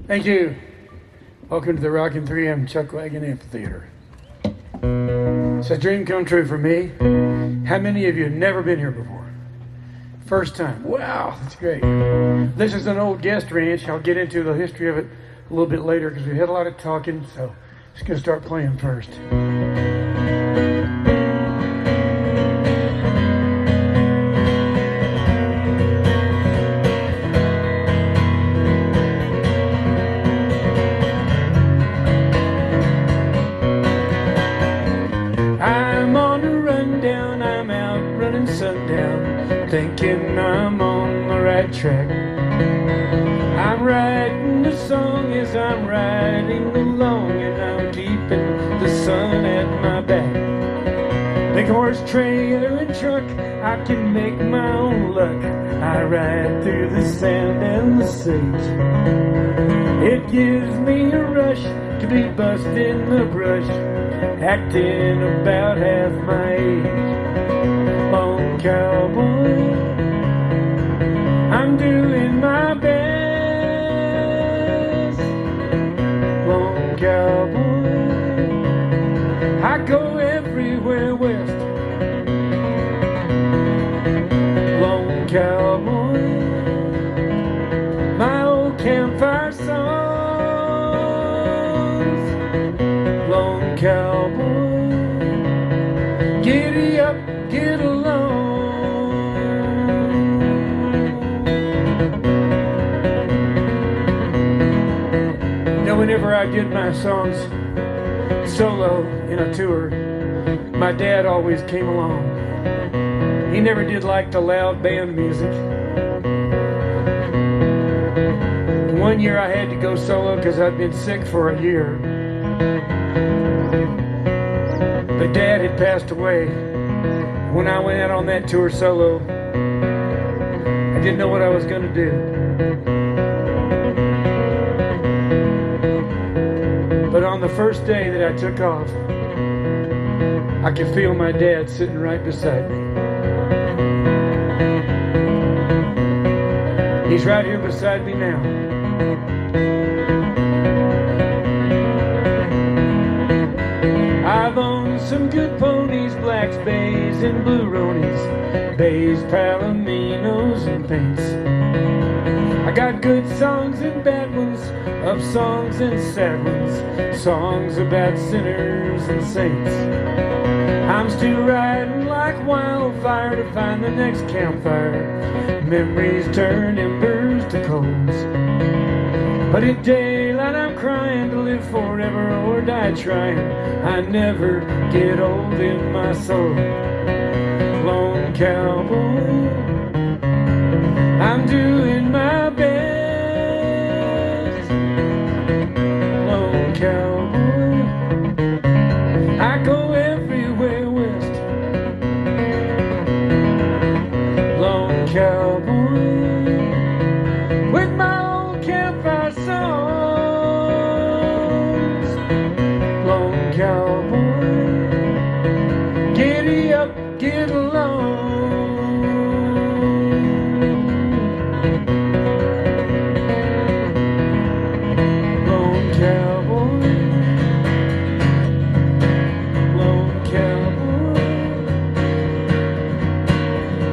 Thank you. Welcome to the Rockin' 3M Chuckwagon Amphitheater. It's a dream come true for me. How many of you have never been here before? First time. Wow, that's great. This is an old guest ranch. I'll get into the history of it a little bit later because we had a lot of talking, so I'm just going to start playing first. I'm on the rundown, I'm out running sundown, thinking I'm on the right track. I'm writing the song as I'm riding along, and I'm keeping the sun at my back. Big horse trailer and truck, I can make my own luck. I ride through the sand and the sage. It gives me a rush to be busting the brush, acting about half my age. Long cowboy, I'm doing my best. Long cowboy, I go everywhere west. Long cowboy, my old campfire songs. Long cowboy, giddy up, get along. Now whenever I did my songs solo in a tour, my dad always came along. He never did like the loud band music. One year I had to go solo because I'd been sick for a year. But Dad had passed away when I went out on that tour solo. I didn't know what I was going to do. But on the first day that I took off, I could feel my dad sitting right beside me. He's right here beside me now. I've owned some good ponies, blacks, bays, and blue ronies, bays, palominos, and paints. I got good songs and bad ones, up songs and sad ones, songs about sinners and saints. I'm still riding like wildfire to find the next campfire. Memories turn embers to coals. But at daylight I'm crying to live forever or die trying. I never get old in my soul. Lone cowboy, I'm doing my best. Lone cowboy, I go everywhere west. Lone cowboy, with my old campfire songs. Lone cowboy, giddy up, get along. Lone cowboy, lone cowboy,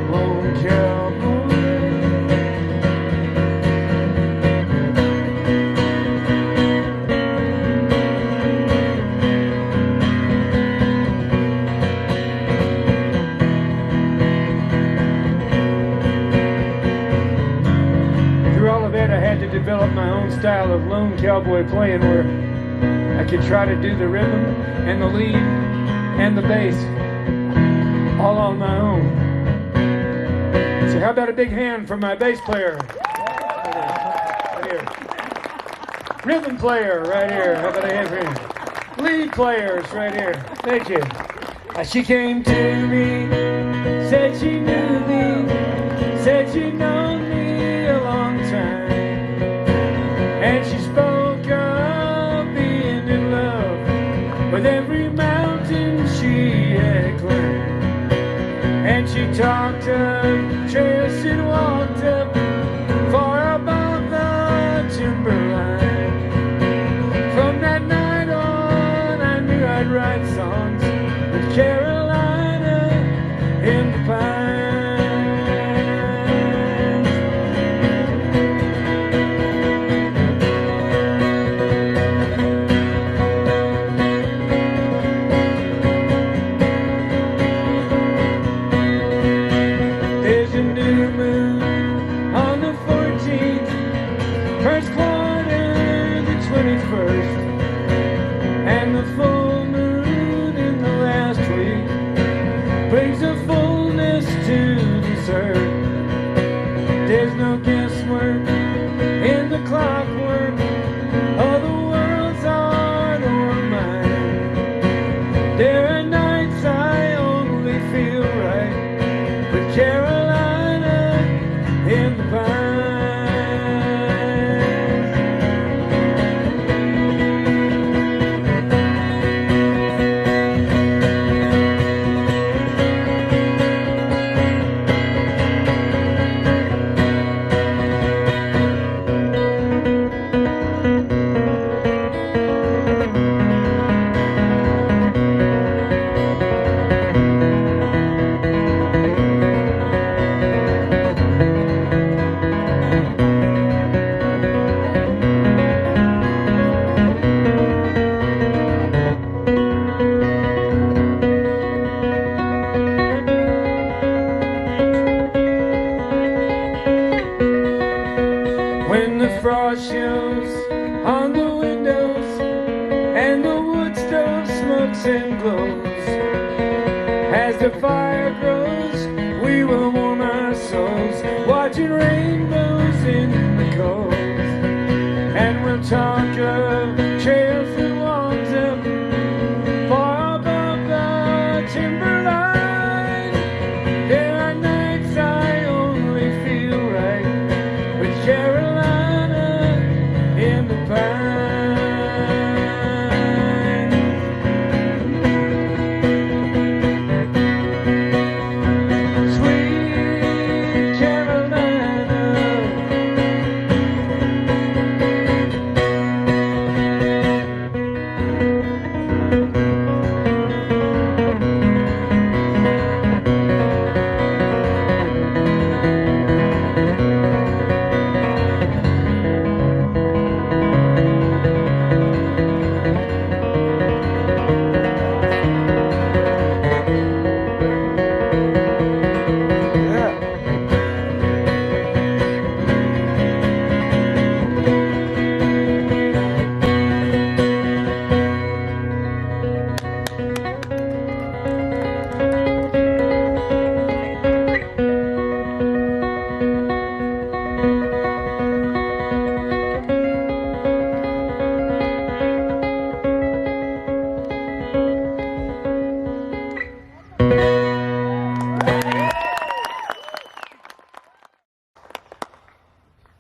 lone cowboy. Through all of that, I had to develop my own style of lone cowboy playing where I could try to do the rhythm and the lead and the bass all on my own. So how about a big hand for my bass player? Right here. Rhythm player right here. How about a hand for him? Lead players right here. Thank you. She came to me, said she knew me, said she'd known me a long time. And she spoke of being in love with every mountain she had climbed. And she talked of trails she'd walked up far above the timberline. frost shows on the windows, and the wood stove smokes and glows. As the fire grows, we will warm our souls, watching rainbows in the cold. And we'll talk of trails that walks up far above the timberline. There are nights I only feel right with Carolina in the pines. Sweet Carolina.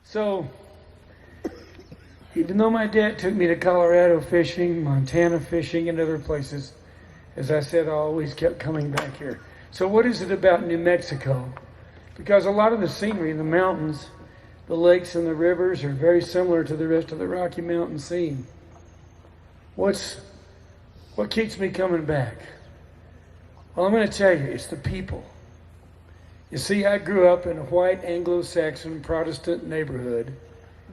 So, even though my dad took me to Colorado fishing, Montana fishing, and other places, as I said, I always kept coming back here. So what is it about New Mexico? Because a lot of the scenery, the mountains, the lakes and the rivers are very similar to the rest of the Rocky Mountain scene. What keeps me coming back? Well, I'm going to tell you, it's the people. You see, I grew up in a white Anglo-Saxon Protestant neighborhood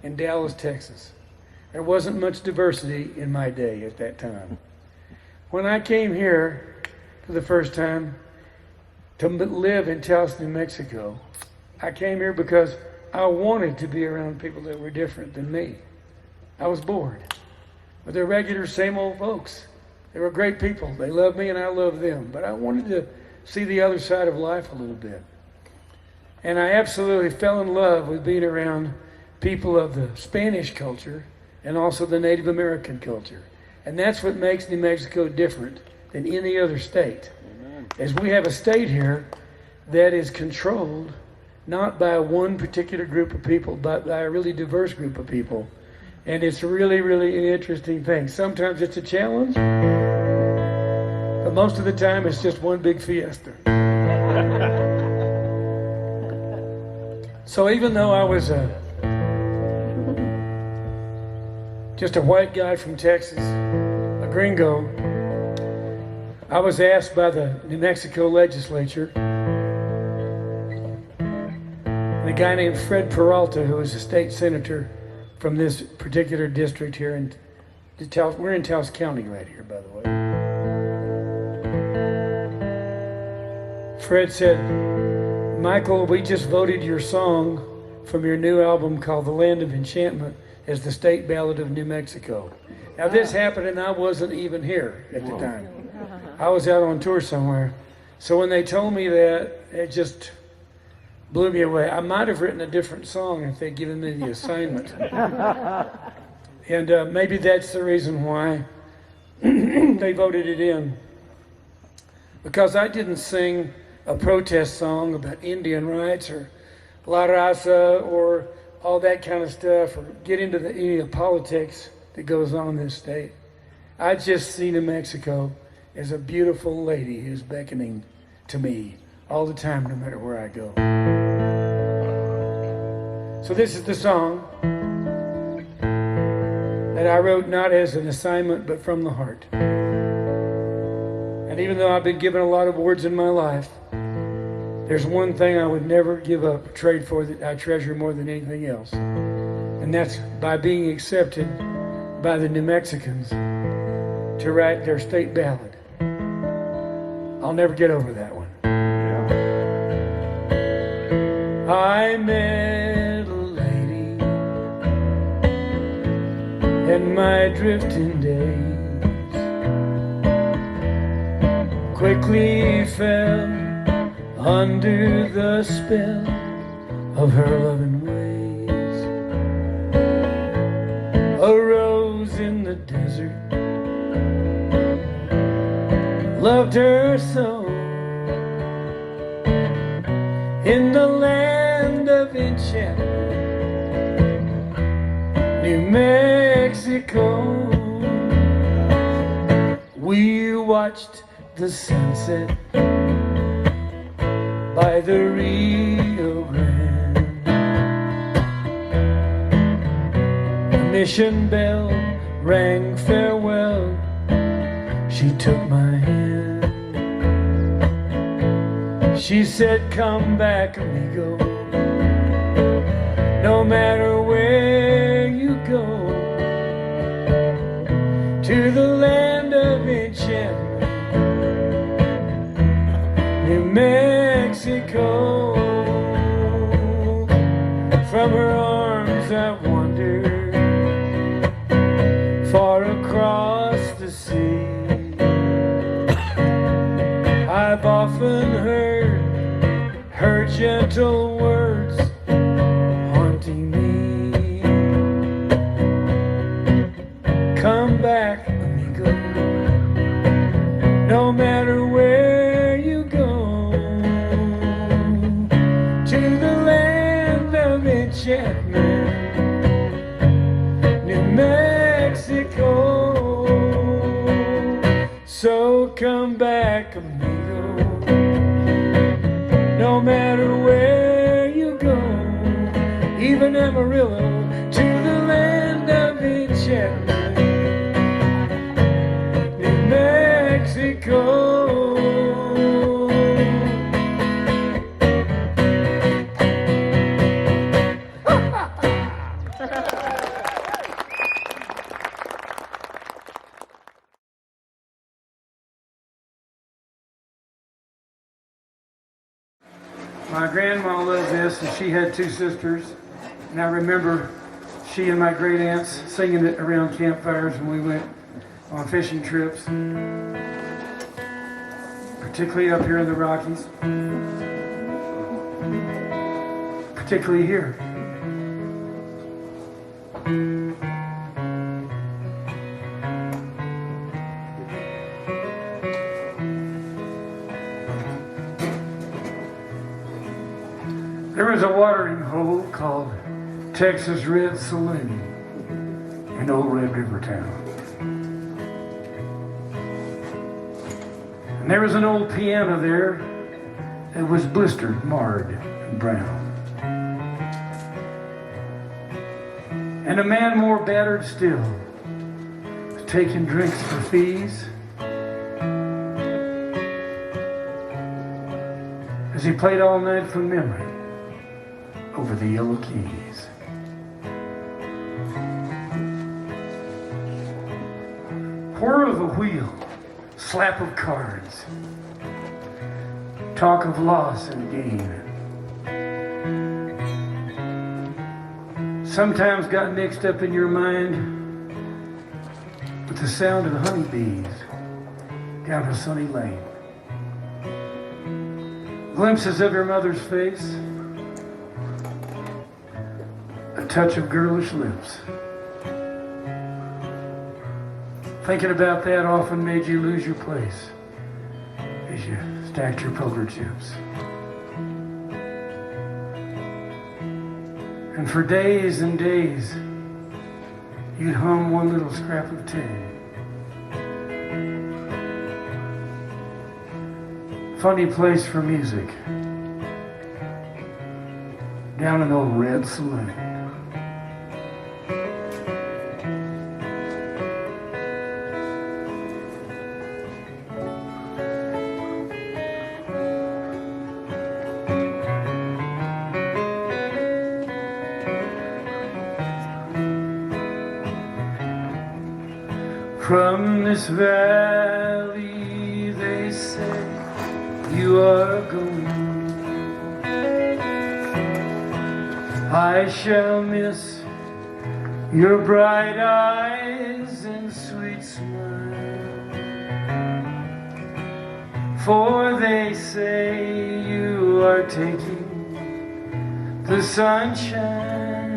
in Dallas, Texas. There wasn't much diversity in my day at that time. When I came here for the first time to live in Taos, New Mexico, I came here because I wanted to be around people that were different than me. I was bored. But they're regular, same old folks. They were great people. They loved me and I loved them. But I wanted to see the other side of life a little bit. And I absolutely fell in love with being around people of the Spanish culture and also the Native American culture. And that's what makes New Mexico different than any other state. Amen. Is we have a state here that is controlled not by one particular group of people, but by a really diverse group of people. And it's really, really an interesting thing. Sometimes it's a challenge, but most of the time it's just one big fiesta. So even though I was just a white guy from Texas, a gringo, I was asked by the New Mexico legislature, and a guy named Fred Peralta, who is a state senator from this particular district here in Taos. We're in Taos County right here, by the way. Fred said, "Michael, we just voted your song from your new album called The Land of Enchantment as the state ballad of New Mexico." Now this happened and I wasn't even here at the time. I was out on tour somewhere. So when they told me that, it just blew me away. I might have written a different song if they'd given me the assignment. And maybe that's the reason why they voted it in. Because I didn't sing a protest song about Indian rights or La Raza or all that kind of stuff, or get into any of the politics that goes on in this state. I just see New Mexico as a beautiful lady who's beckoning to me all the time, no matter where I go. So this is the song that I wrote not as an assignment, but from the heart. And even though I've been given a lot of awards in my life, there's one thing I would never give up, trade for, that I treasure more than anything else. And that's by being accepted by the New Mexicans to write their state ballad. I'll never get over that one. I met a lady in my drifting days quickly fell under the spell of her loving ways. A rose in the desert loved her so. In the land of enchantment, New Mexico, we watched the sunset by the Rio Grande. The mission bell rang farewell. She took my hand. She said, come back, amigo, no matter where you go, to the land of enchantment, New Mexico. From her arms I wandered far across the sea. I've often heard her gentle words haunting me. Come back, amigo, no matter where you go, to the land of enchantment, New Mexico. So come back, amigo, no matter where you go, even Amarillo, to the land of enchantment, New Mexico. My grandma loved this, and she had two sisters. And I remember she and my great aunts singing it around campfires when we went on fishing trips, particularly up here in the Rockies, particularly here. There was a watering hole called Texas Red Saloon in Old Red River Town. And there was an old piano there that was blistered, marred, and brown. And a man more battered still was taking drinks for fees as he played all night from memory over the Yellow Keys. Whir of a wheel, slap of cards, talk of loss and gain. Sometimes got mixed up in your mind with the sound of honeybees down a sunny lane. Glimpses of your mother's face, a touch of girlish lips. Thinking about that often made you lose your place as you stacked your poker chips. And for days and days, you'd hum one little scrap of tune. Funny place for music, down in Old Red Saloon. From this valley, they say, you are going. I shall miss your bright eyes and sweet smile, for they say you are taking the sunshine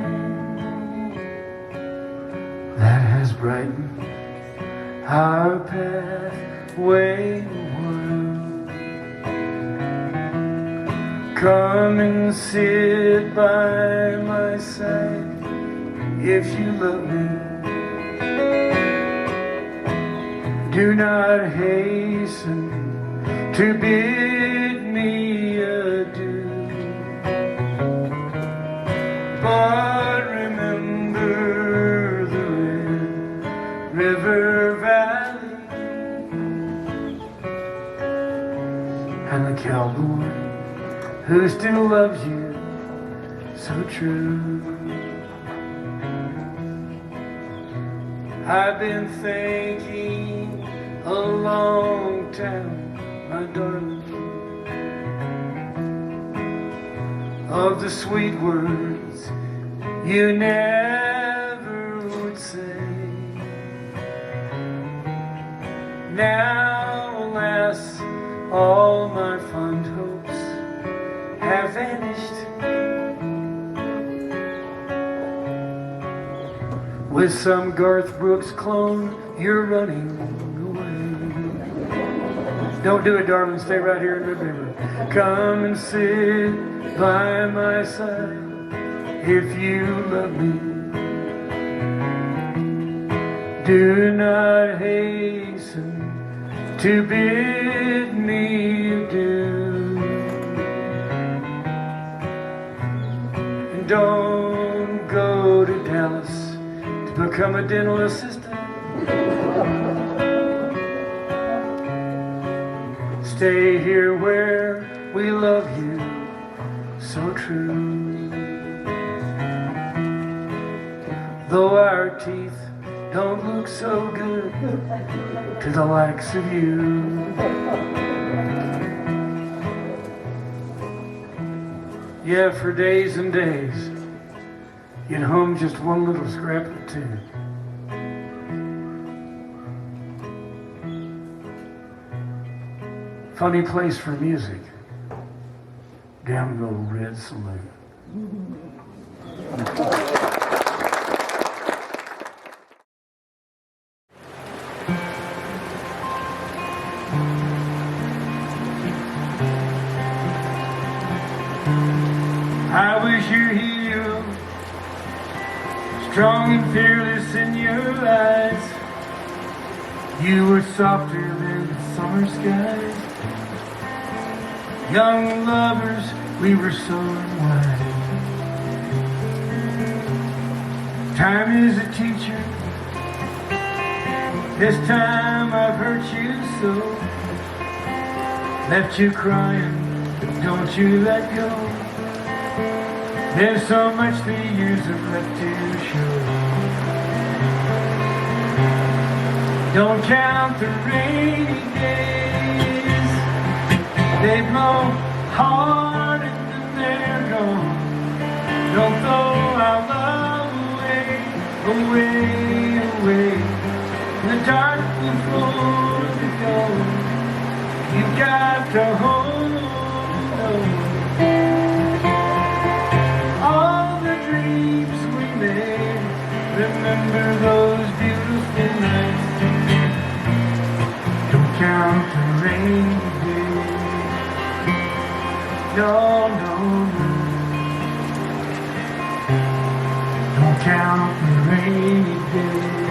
that has brightened our pathway. Come and sit by my side if you love me. Do not hasten to bid me adieu, but remember the Red River Valley and the cowboy who still loves you so true. I've been thinking a long time, my darling, of the sweet words you never would say. Now, alas, all my fond hopes have vanished. With some Garth Brooks clone, you're running away. Don't do it, darling. Stay right here in Red River. Come and sit by my side if you love me. Do not hasten to bid me adieu. And don't go to Dallas to become a dental assistant. Stay here where we love you so true. Though our teeth don't look so good to the likes of you. Yeah, for days and days you'd hum just one little scrap or two. Funny place for music, down the old Red Saloon. I wish you healed, strong and fearless in your eyes. You were softer than the summer skies. Young lovers, we were so unwise. Time is a teacher. This time I've hurt you so. Left you crying, don't you let go. There's so much the years have left to show. Don't count the rainy days. They blow hard and then they're gone. Don't throw our love away, away, away. The dark before the dawn. You've got to hold on. Remember those beautiful nights. Don't count the rainy days. No, no, no. Don't count the rainy days.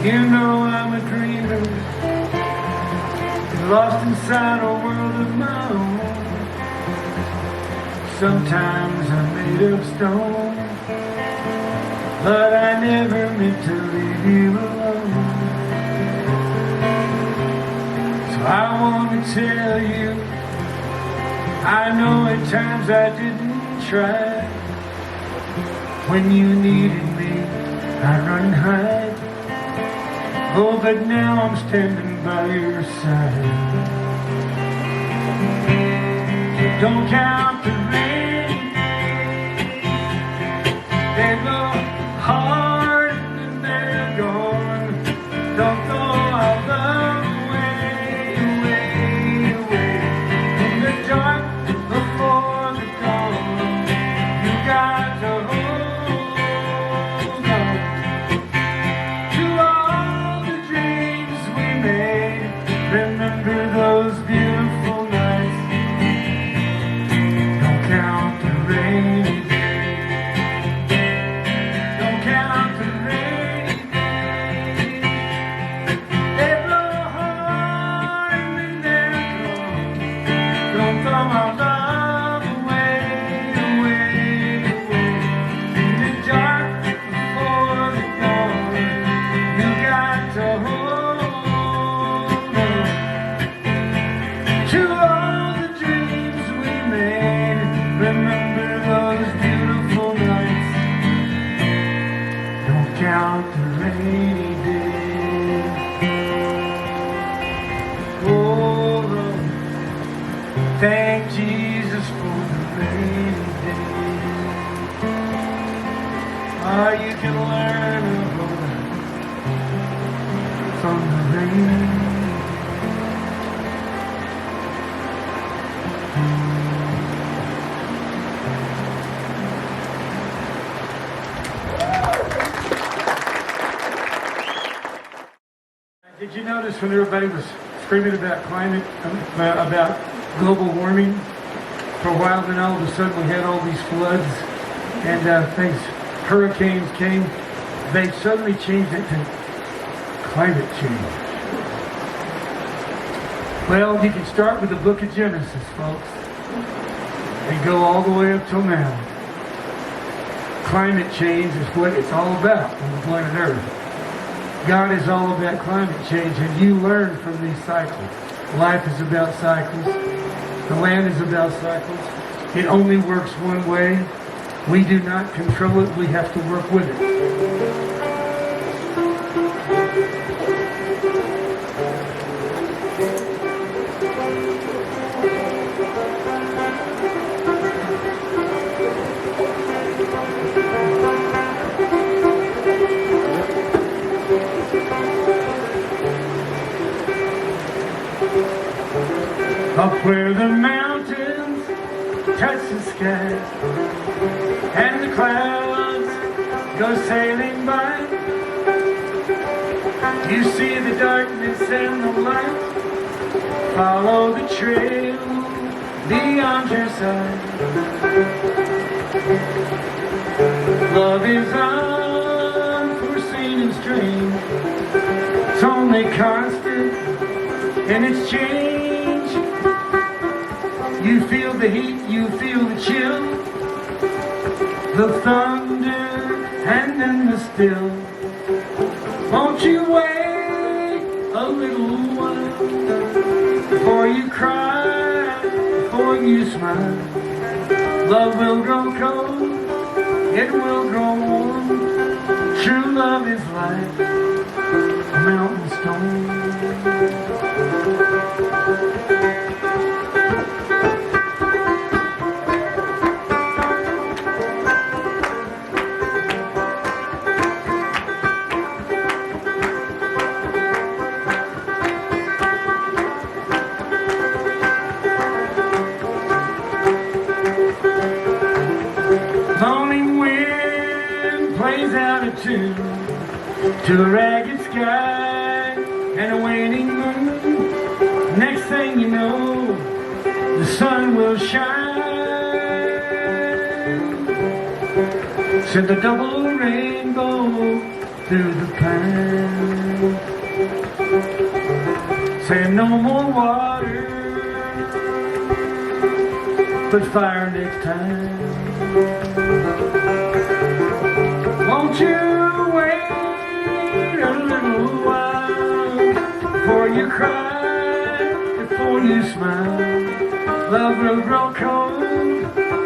You know I'm a dreamer, lost inside a world of my own. Sometimes I'm made of stone, but I never meant to leave you alone. So I want to tell you, I know at times I didn't try. When you needed me, I'd run and hide. Oh, but now I'm standing by your side. Don't count the rain. They blow hard and they're gone. Don't throw our love away, away, away. In the dark before the dawn, you got to hold on to all the dreams we made. Remember those beautiful nights. Don't count the rainy days. Don't count the rainy days. They blow hard and then they're gone. Don't throw my love away, away, away. In the dark before the dawn, you got to hold on to all the dreams we made. Remember those beautiful nights. Don't count the rainy days. Oh, Lord, thank Jesus for the rainy days. Ah, you can learn a whole lot from the rain. Did you notice when everybody was screaming about climate, about global warming for a while, then all of a sudden we had all these floods and things, hurricanes came, they suddenly changed it to climate change. Well, you can start with the book of Genesis, folks, and go all the way up till now. Climate change is what it's all about on the planet Earth. God is all about climate change, and you learn from these cycles. Life is about cycles. The land is about cycles. It only works one way. We do not control it. We have to work with it. Up where the mountains touch the sky and the clouds go sailing by, you see the darkness and the light. Follow the trail beyond your sight. Love is unforeseen and strange. It's only constant in its change. You feel the heat, you feel the chill, the thunder and then the still. Won't you wait a little while before you cry, before you smile? Love will grow cold, it will grow warm. True love is like a mountain stone. To a ragged sky and a waning moon. Next thing you know, the sun will shine. Send a double rainbow through the pine. Say no more water, but fire next time. Won't you wait a little while before you cry, before you smile? Love will grow cold,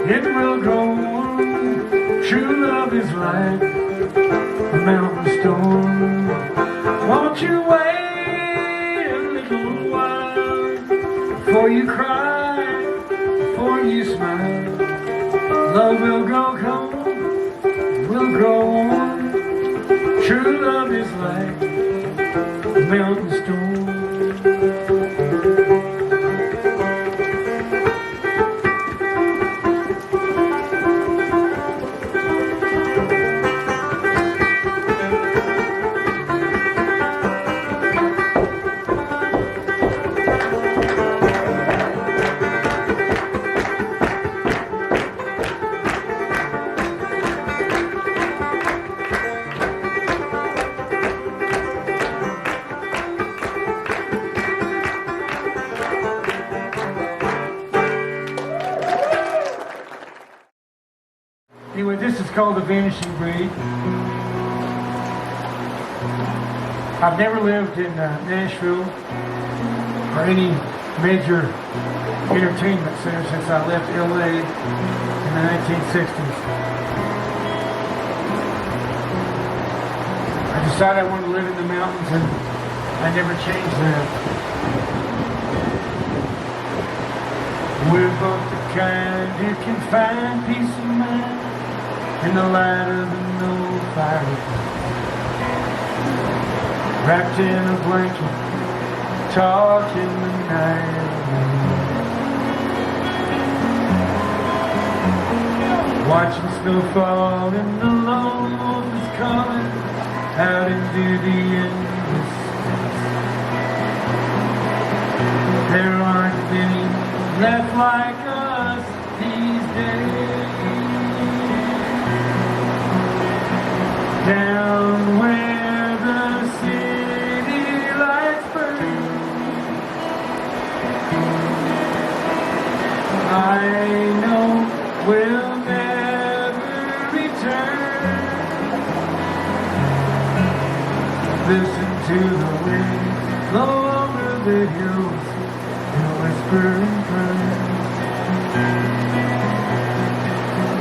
it will grow warm. True love is like a mountain storm. Won't you wait a little while before you cry, for you smile. Love will grow cold, will grow warm. True love is like a mountain storm. Anyway, this is called The Vanishing Breed. I've never lived in Nashville or any major entertainment center since I left LA in the 1960s. I decided I wanted to live in the mountains and I never changed that. We're both the kind who can find peace of mind in the light of the no fire, wrapped in a blanket, talking the night away, watching snow fall and the lone wolf is calling out into the endless space. There aren't many left like us these days. Down where the city lights burn, I know we'll never return. Listen to the wind blow over the hills and whisper and burn.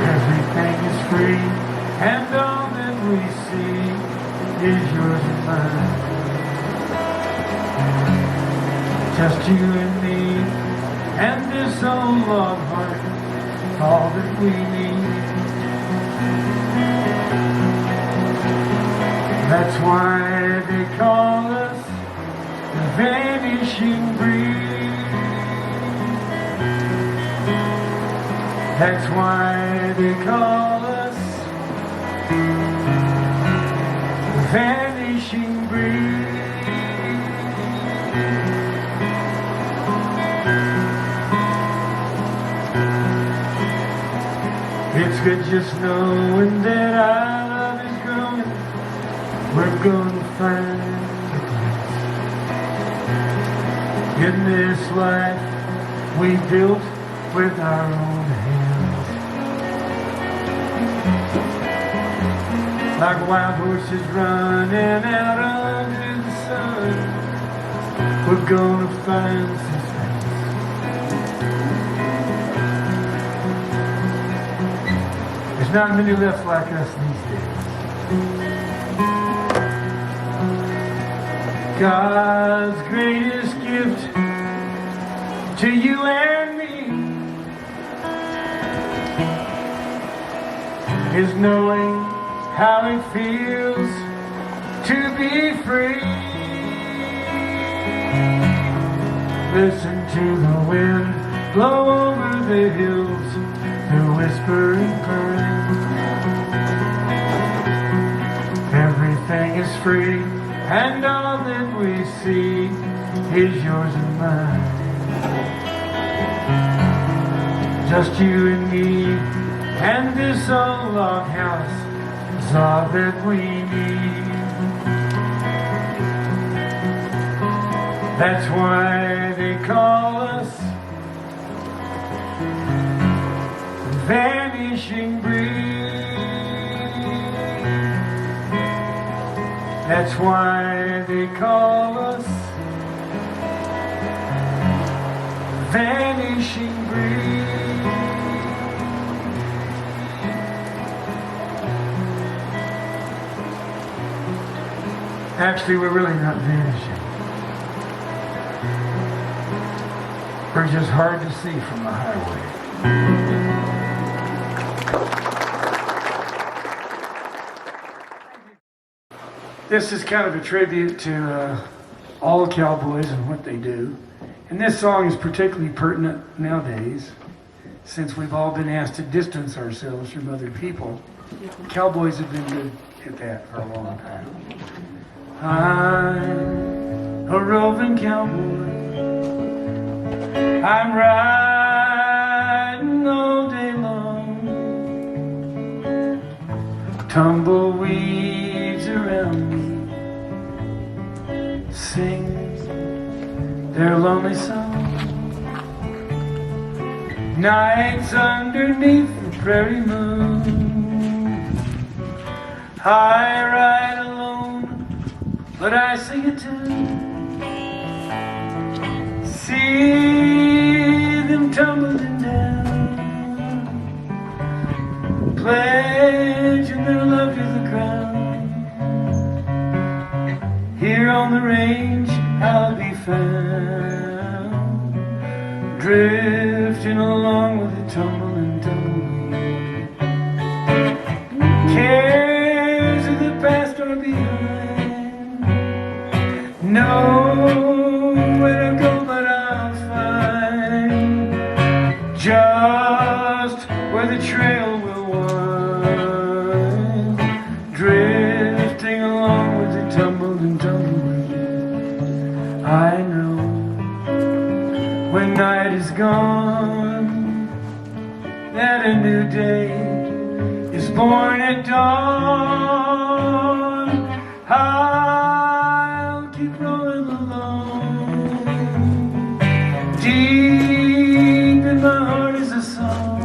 Everything is free and all that we see is yours and mine. Just you and me and this old log heart, all that we need. That's why they call us the vanishing breed. That's why they call us the vanishing breed. It's good just knowing that our love is growing. We're gonna find a place in this life we built with our own hands. Like wild horses running out under the sun, we're gonna find some space. There's not many left like us these days. God's greatest gift to you and me is knowing how it feels to be free. Listen to the wind blow over the hills, the whisper and burn. Everything is free and all that we see is yours and mine. Just you and me and this old log house is all that we need. That's why they call us the vanishing breed. That's why they call us vanishing breed. Actually, we're really not vanishing. We're just hard to see from the highway. This is kind of a tribute to all cowboys and what they do. And this song is particularly pertinent nowadays, since we've all been asked to distance ourselves from other people. Cowboys have been good at that for a long time. I'm a roving cowboy. I'm riding all day long. Tumbleweeds around me sing their lonely song. Nights underneath the prairie moon, I ride alone, but I sing a tune. See them tumbling down, pledging their love to the ground. Here on the range I'll be found, drifting along with the tumbling tumbleweed. Cares of the past are behind, nowhere to go but I'll find just where the trail will wind, drifting along with the tumbling tumbleweed. I know when night is gone, that a new day is born at dawn. I'll keep rolling along. Deep in my heart is a song.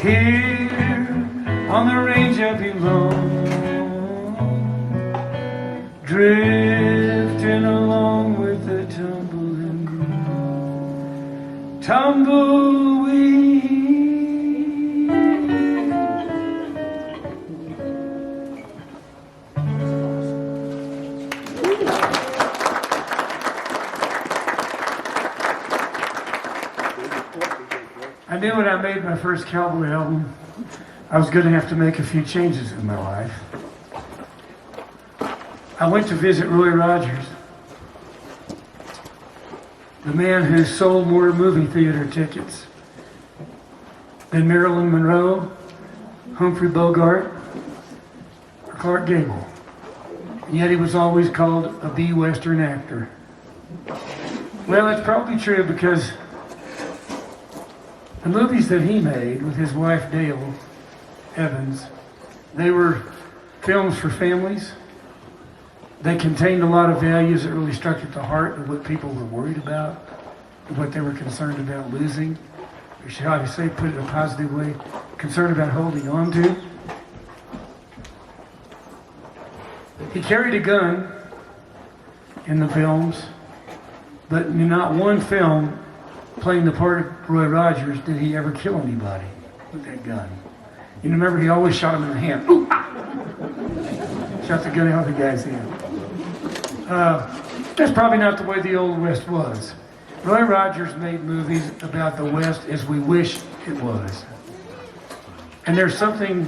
Here on the range I belong, drifting along with the tumbling tumbleweed. I knew when I made my first Cowboy album, I was going to have to make a few changes in my life. I went to visit Roy Rogers, the man who sold more movie theater tickets than Marilyn Monroe, Humphrey Bogart, or Clark Gable. And yet he was always called a B-Western actor. Well, that's probably true because the movies that he made with his wife Dale Evans, they were films for families. They contained a lot of values that really struck at the heart of what people were worried about, and what they were concerned about losing. Or should I say, put it in a positive way, concerned about holding on to. He carried a gun in the films, but in not one film playing the part of Roy Rogers did he ever kill anybody with that gun. You remember, he always shot him in the hand. Ooh, ah! Shot the gun out of the guy's hand. That's probably not the way the Old West was. Roy Rogers made movies about the West as we wish it was. And there's something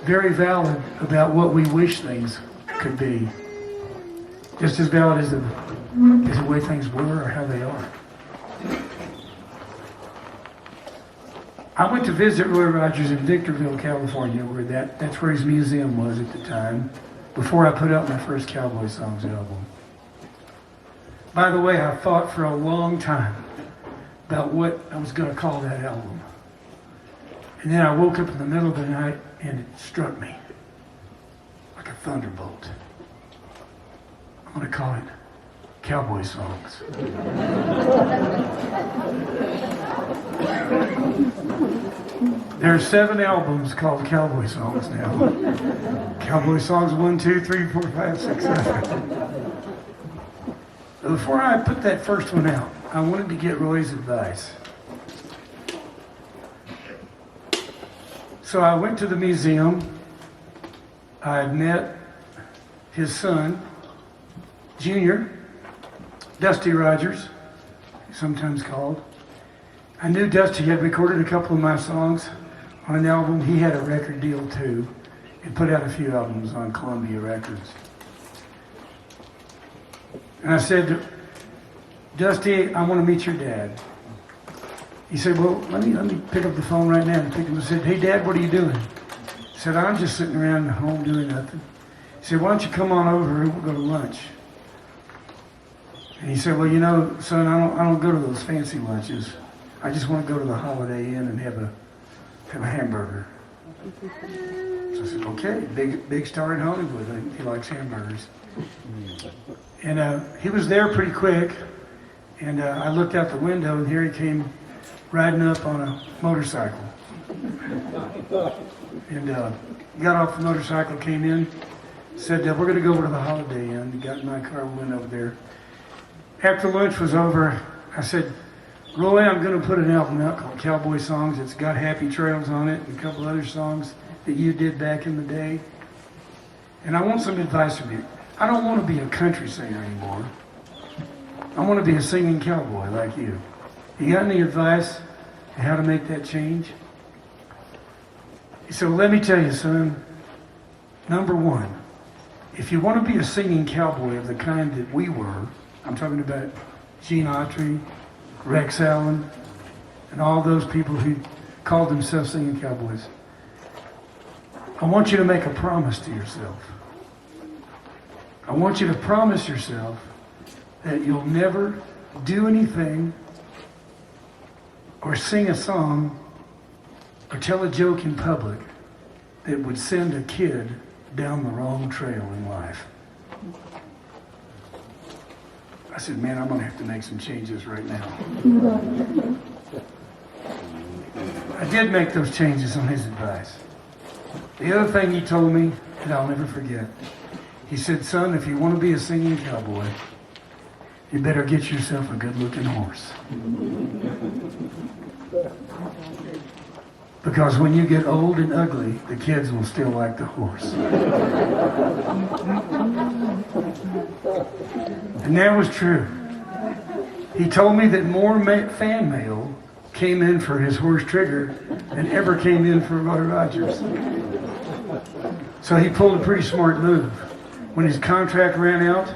very valid about what we wish things could be. Just as valid as the way things were or how they are. I went to visit Roy Rogers in Victorville, California, where that's where his museum was at the time, before I put out my first Cowboy Songs album. By the way, I thought for a long time about what I was going to call that album. And then I woke up in the middle of the night and it struck me like a thunderbolt. I'm going to call it Cowboy Songs. There are 7 albums called Cowboy Songs now. Cowboy Songs 1, 2, 3, 4, 5, 6, 7. Before I put that first one out, I wanted to get Roy's advice. So I went to the museum. I met his son, Junior, Dusty Rogers, sometimes called. I knew Dusty had recorded a couple of my songs on an album. He had a record deal too, and put out a few albums on Columbia Records. And I said, Dusty, I want to meet your dad. He said, well, let me pick up the phone right now and pick him. I said, hey, Dad, what are you doing? He said, I'm just sitting around home doing nothing. He said, why don't you come on over and we'll go to lunch? And he said, well, you know, son, I don't go to those fancy lunches. I just want to go to the Holiday Inn and have a hamburger. So I said, okay, big star in Hollywood. He likes hamburgers. And he was there pretty quick. And I looked out the window, and here he came riding up on a motorcycle. And got off the motorcycle, came in, said, we're going to go over to the Holiday Inn. He got in my car, we went over there. After lunch was over, I said, Roy, I'm going to put an album out called Cowboy Songs. It's got Happy Trails on it and a couple other songs that you did back in the day. And I want some advice from you. I don't want to be a country singer anymore. I want to be a singing cowboy like you. You got any advice on how to make that change? He said, well, let me tell you, son. Number one, if you want to be a singing cowboy of the kind that we were, I'm talking about Gene Autry, Rex Allen, and all those people who called themselves singing cowboys, I want you to make a promise to yourself. I want you to promise yourself that you'll never do anything or sing a song or tell a joke in public that would send a kid down the wrong trail in life. I said, man, I'm going to have to make some changes right now. I did make those changes on his advice. The other thing he told me that I'll never forget, he said, son, if you want to be a singing cowboy, you better get yourself a good-looking horse. Because when you get old and ugly, the kids will still like the horse. And that was true. He told me that more fan mail came in for his horse Trigger than ever came in for Roy Rogers. So he pulled a pretty smart move. When his contract ran out,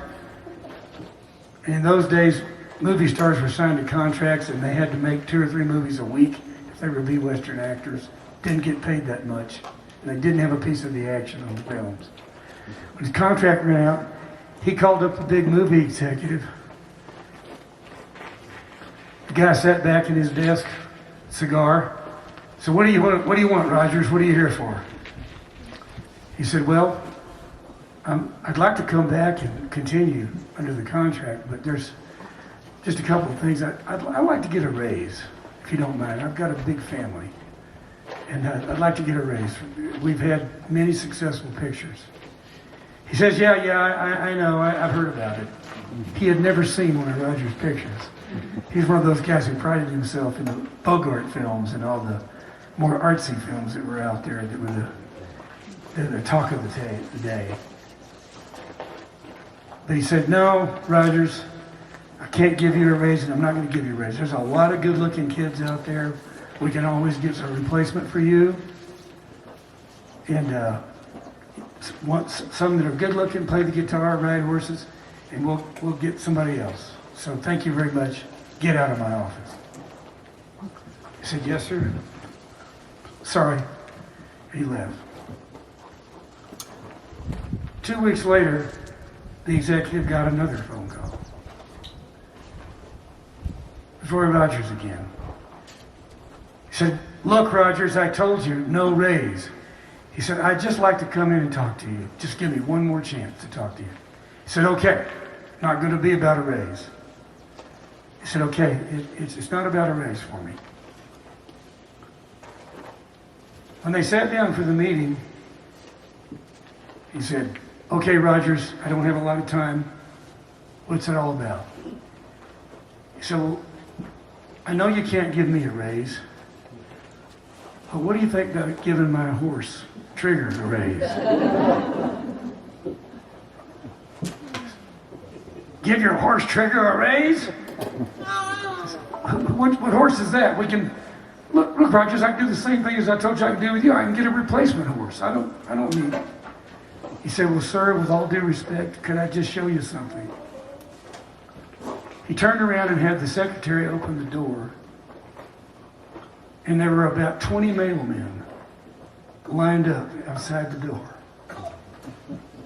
and in those days, movie stars were signed to contracts and they had to make 2 or 3 movies a week if they were B-Western actors. Didn't get paid that much. And they didn't have a piece of the action on the films. When his contract ran out, he called up the big movie executive. The guy sat back in his desk, cigar. So what do you want, Rogers? What are you here for? He said, well, I'd like to come back and continue under the contract, but there's just a couple of things. I'd like to get a raise, if you don't mind. I've got a big family, and I'd like to get a raise. We've had many successful pictures. He says, yeah, I know, I've heard about it. He had never seen one of Roger's pictures. He's one of those guys who prided himself in the Bogart films and all the more artsy films that were out there that were the talk of the day. But he said, no, Rogers, I can't give you a raise, and I'm not going to give you a raise. There's a lot of good-looking kids out there. We can always get a replacement for you. And some that are good-looking, play the guitar, ride horses, and we'll get somebody else. So thank you very much. Get out of my office. He said, yes, sir. Sorry. He left. 2 weeks later, the executive got another phone call. It was Roy Rogers again. He said, look, Rogers, I told you, no raise. He said, I'd just like to come in and talk to you. Just give me one more chance to talk to you. He said, okay, not going to be about a raise. He said, okay, it's not about a raise for me. When they sat down for the meeting, he said, okay, Rogers, I don't have a lot of time. What's it all about? He said, well, I know you can't give me a raise, but what do you think about giving my horse, Trigger, a raise? Give your horse Trigger a raise? what horse is that? We can, look, Rogers, I can do the same thing as I told you I can do with you. I can get a replacement horse. I don't need it. He said, well, sir, with all due respect, could I just show you something? He turned around and had the secretary open the door. And there were about 20 mailmen lined up outside the door.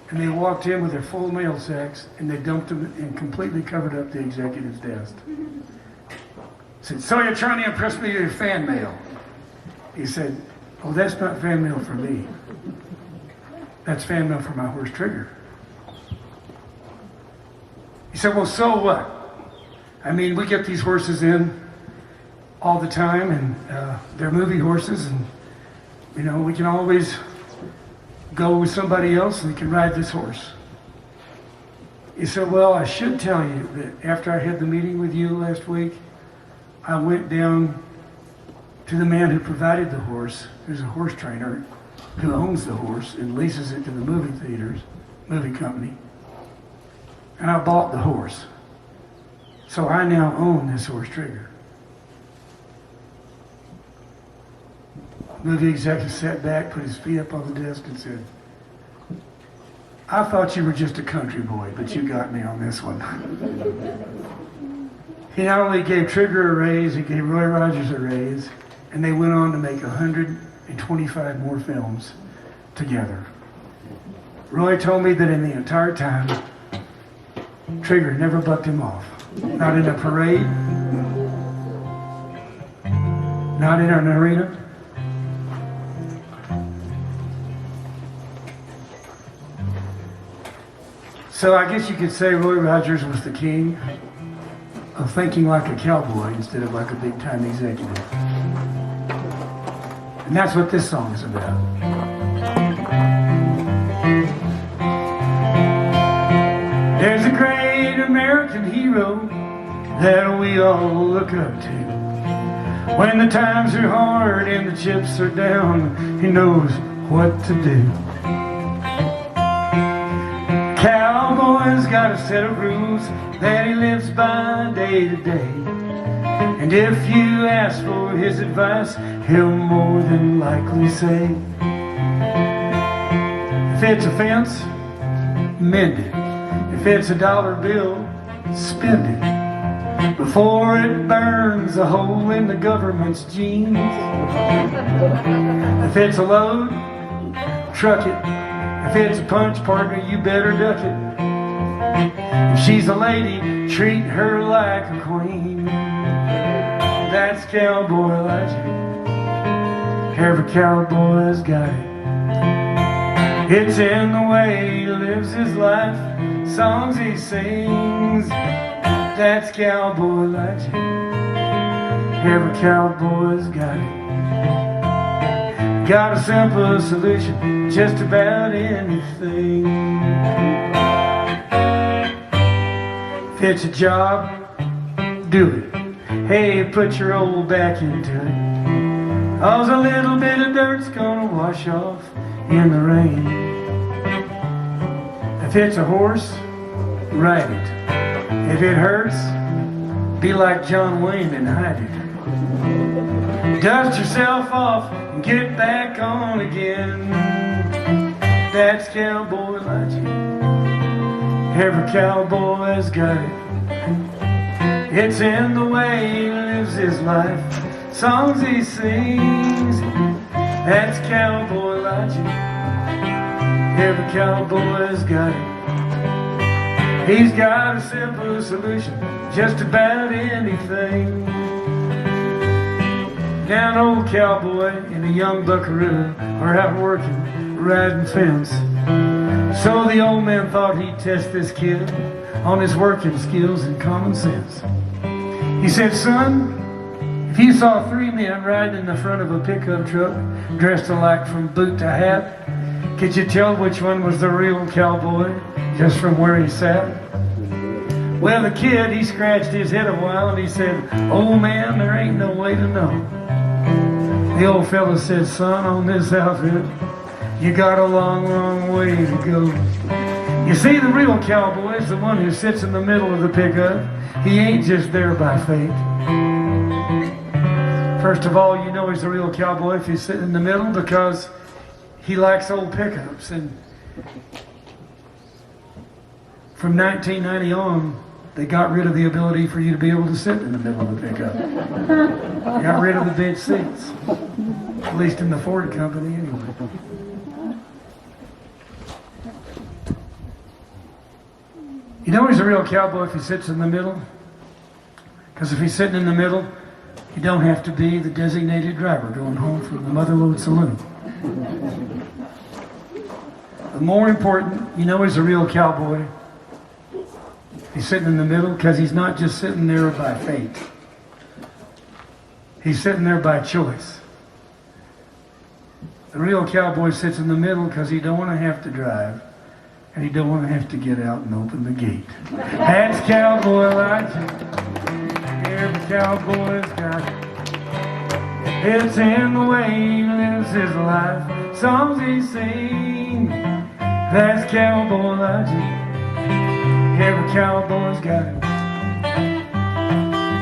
And they walked in with their full mail sacks, and they dumped them and completely covered up the executive's desk. Said, so you're trying to impress me with your fan mail? He said, oh, that's not fan mail for me. That's fan mail for my horse Trigger. He said, well, so what? I mean, we get these horses in all the time, and they're movie horses, and, you know, we can always go with somebody else and they can ride this horse. He said, well, I should tell you that after I had the meeting with you last week, I went down to the man who provided the horse, who's a horse trainer, who owns the horse and leases it to the movie theaters, movie company. And I bought the horse. So I now own this horse Trigger. Movie executive sat back, put his feet up on the desk and said, I thought you were just a country boy, but you got me on this one. He not only gave Trigger a raise, he gave Roy Rogers a raise, and they went on to make 125 more films together. Roy told me that in the entire time, Trigger never bucked him off. Not in a parade, not in an arena. So I guess you could say Roy Rogers was the king of thinking like a cowboy instead of like a big-time executive. And that's what this song is about. There's a great American hero that we all look up to. When the times are hard and the chips are down, he knows what to do. Cowboy's got a set of rules that he lives by day to day. And if you ask for his advice, he'll more than likely say, if it's a fence, mend it. If it's a dollar bill, spend it before it burns a hole in the government's jeans. If it's a load, truck it. If it's a punch, partner, you better duck it. If she's a lady, treat her like a queen. That's cowboy logic. Every cowboy's got it. It's in the way he lives his life, songs he sings. That's cowboy logic. Every cowboy's got it. Got a simple solution, just about anything. If it's a job, do it. Hey, put your old back into it. 'Cause a little bit of dirt's gonna wash off in the rain. If it's a horse, ride it. If it hurts, be like John Wayne and hide it. Dust yourself off and get back on again. That's cowboy logic. Every cowboy's got it. It's in the way he lives his life, songs he sings. That's cowboy logic. Every cowboy's got it. He's got a simple solution, just about anything. Now an old cowboy and a young buckaroo are out working, riding fence. So the old man thought he'd test this kid on his working skills and common sense. He said, son, if you saw three men riding in the front of a pickup truck, dressed alike from boot to hat, could you tell which one was the real cowboy just from where he sat? Well, the kid, he scratched his head a while and he said, old man, there ain't no way to know. The old fella said, son, on this outfit, you got a long, long way to go. You see, the real cowboy is the one who sits in the middle of the pickup. He ain't just there by fate. First of all, you know he's a real cowboy if he's sitting in the middle because he likes old pickups. And from 1990 on, they got rid of the ability for you to be able to sit in the middle of the pickup. They got rid of the bench seats, at least in the Ford company anyway. You know he's a real cowboy if he sits in the middle, because if he's sitting in the middle, you don't have to be the designated driver going home from the Motherlode Saloon. But more important, you know he's a real cowboy. He's sitting in the middle because he's not just sitting there by fate. He's sitting there by choice. The real cowboy sits in the middle because he don't want to have to drive, and he don't want to have to get out and open the gate. That's cowboy logic. Every cowboy's got it. It's in the way he lives his life. Songs he sings. That's cowboy logic. Every cowboy's got it.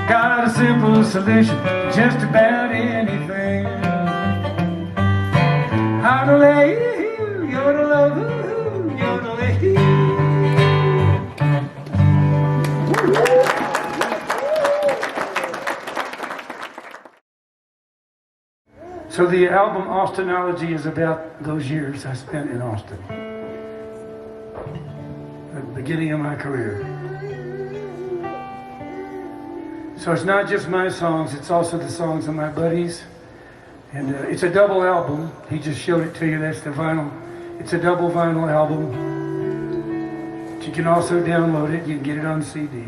Got a simple solution to just about anything. Yodel-ay, yodel-oh, yodel-ay. So the album Austinology is about those years I spent in Austin. The beginning of my career. So it's not just my songs, it's also the songs of my buddies. And it's a double album. He just showed it to you, that's the vinyl. It's a double vinyl album. But you can also download it, you can get it on CD.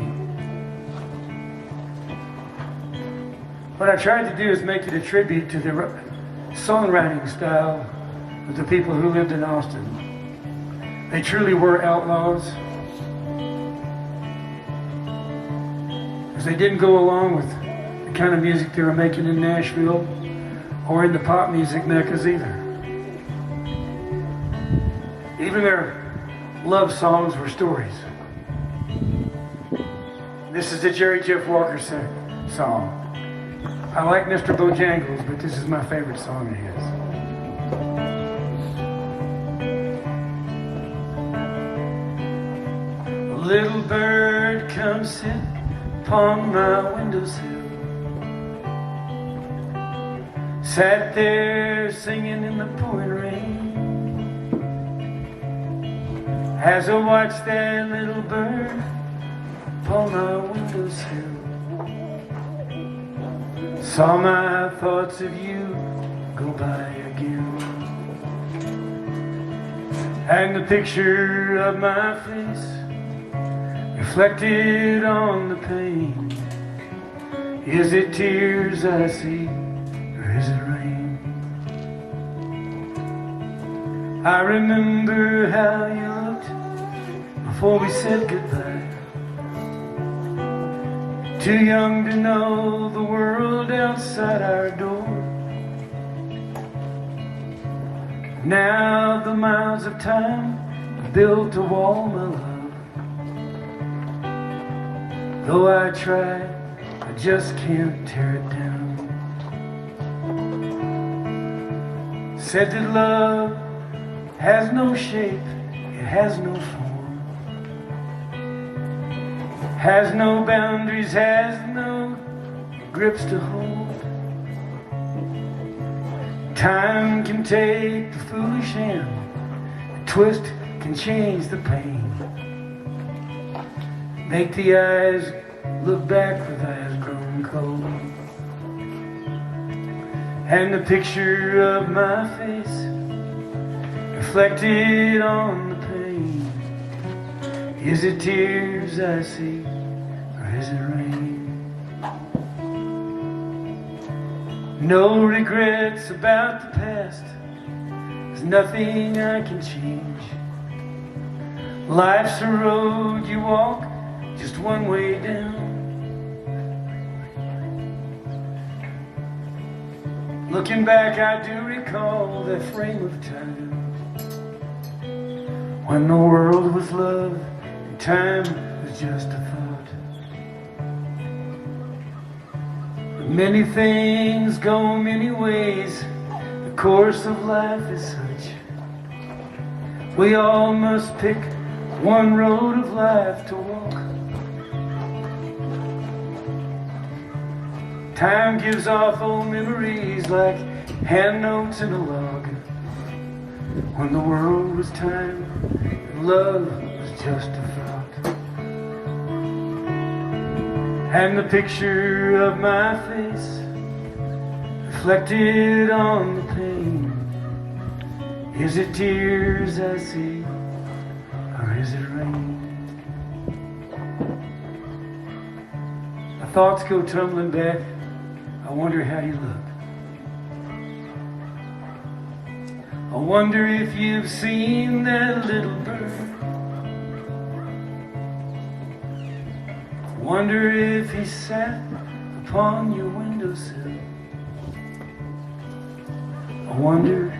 What I tried to do is make it a tribute to the songwriting style of the people who lived in Austin. They truly were outlaws. Because they didn't go along with the kind of music they were making in Nashville or in the pop music meccas either. Even their love songs were stories. This is the Jerry Jeff Walker song. I like Mr. Bojangles, but this is my favorite song of his. A little bird comes sit upon my windowsill. Sat there singing in the pouring rain. As I watched that little bird upon my windowsill, saw my thoughts of you go by again. And the picture of my face reflected on the pain. Is it tears I see, or is it rain? I remember how you looked before we said goodbye. Too young to know the world outside our door. Now the miles of time have built a wall, my love. Though I try, I just can't tear it down. Said that love has no shape, it has no form. Has no boundaries, has no grips to hold. Time can take the foolish hand, a twist can change the pain. Make the eyes look back with eyes grown cold. And the picture of my face reflected on the pain. Is it tears I see, or is it rain? No regrets about the past, there's nothing I can change. Life's a road you walk just one way down. Looking back, I do recall that frame of time when the world was love and time was just a thought. Many things go many ways. The course of life is such. We all must pick one road of life to walk. Time gives off old memories like hand notes in a log. When the world was time and love was just a thought. And the picture of my face reflected on the pain. Is it tears I see, or is it rain? My thoughts go tumbling back. I wonder how you look. I wonder if you've seen that little bird. I wonder if he sat upon your windowsill. I wonder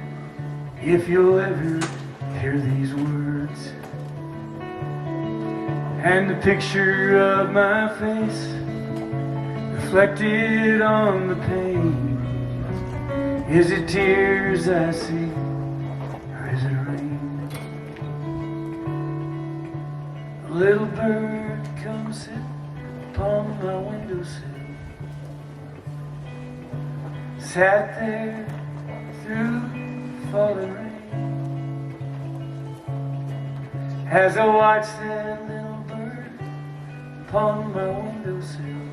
if you'll ever hear these words. And the picture of my face reflected on the pain. Is it tears I see, or is it rain? A little bird comes sit upon my windowsill. Sat there through falling rain. As I watched that little bird upon my windowsill,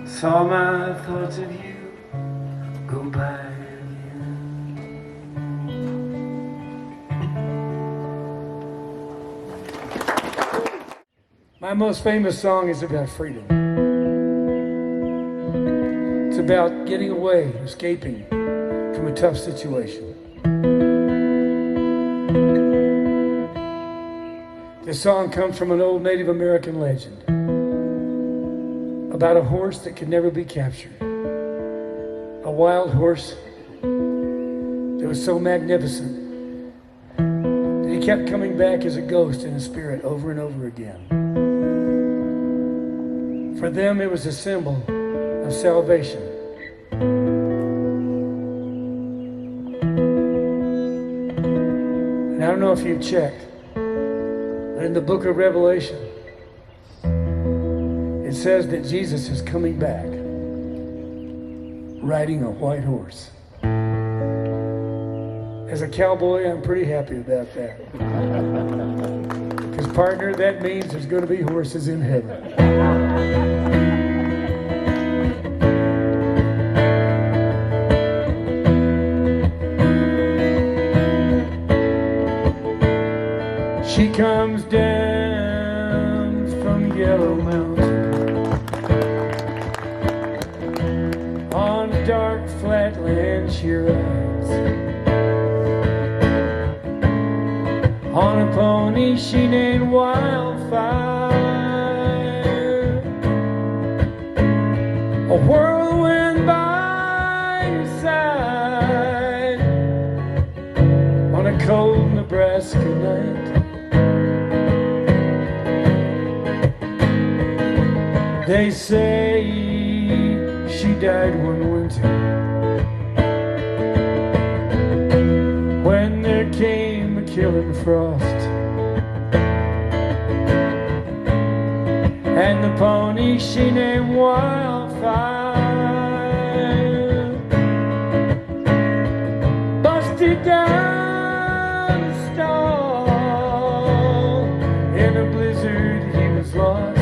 saw my thoughts of you go by again. My most famous song is about freedom. It's about getting away, escaping from a tough situation. This song comes from an old Native American legend about a horse that could never be captured. A wild horse that was so magnificent that he kept coming back as a ghost in a spirit over and over again. For them, it was a symbol of salvation. And I don't know if you've checked, but in the book of Revelation, it says that Jesus is coming back riding a white horse. As a cowboy, I'm pretty happy about that. Because, partner, that means there's going to be horses in heaven. She comes down from Yellow Mountain on a dark flatland she rides. On a pony she named Wildfire. A whirlwind by her side on a cold Nebraska night. They say she died one winter when there came a killing frost, and the pony she named Wildfire busted down the stall. In a blizzard he was lost.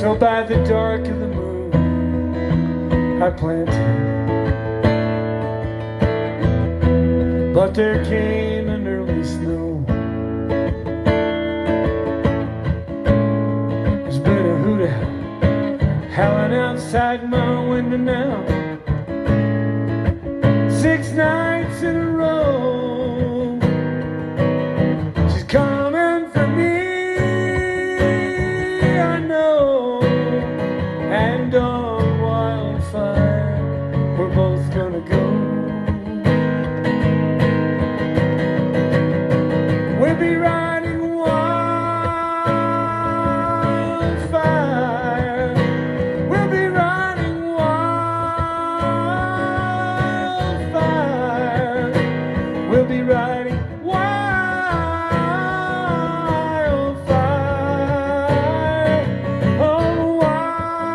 So by the dark of the moon I planted, but there came an early snow. outside my window now. 6 nights in a row. She's coming for me, I know. And on wildfire, we're both gonna go. We'll be riding wildfire. We'll be riding wildfire. We'll be riding wildfire. Oh, wildfire.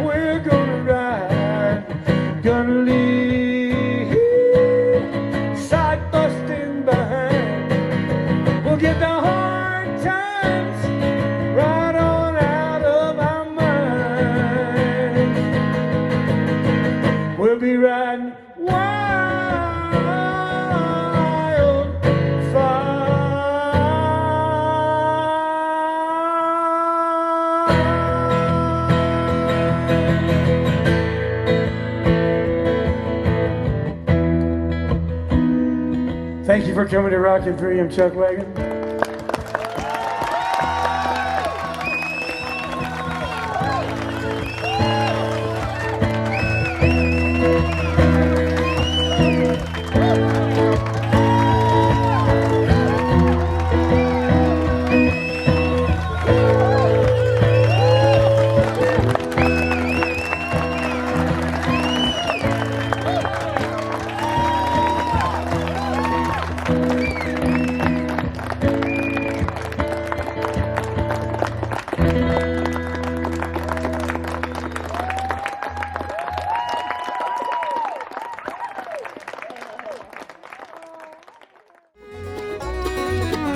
We're gonna ride, gonna leave, side busting behind. We'll get the hard times right on out of our minds. We'll be riding wildfire. Thank you for coming to Rockin' 3. I'm Chuckwagon.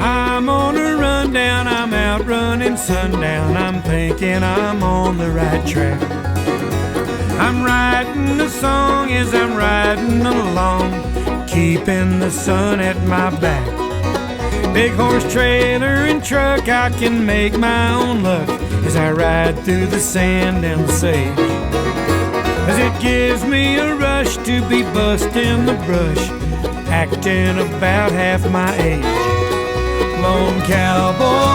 I'm on a rundown, I'm out running sundown. I'm thinking I'm on the right track. I'm writing a song as I'm riding along, keeping the sun at my back. Big horse trailer and truck, I can make my own luck as I ride through the sand and the sage. As it gives me a rush to be busting the brush, acting about half my age. Lone cowboy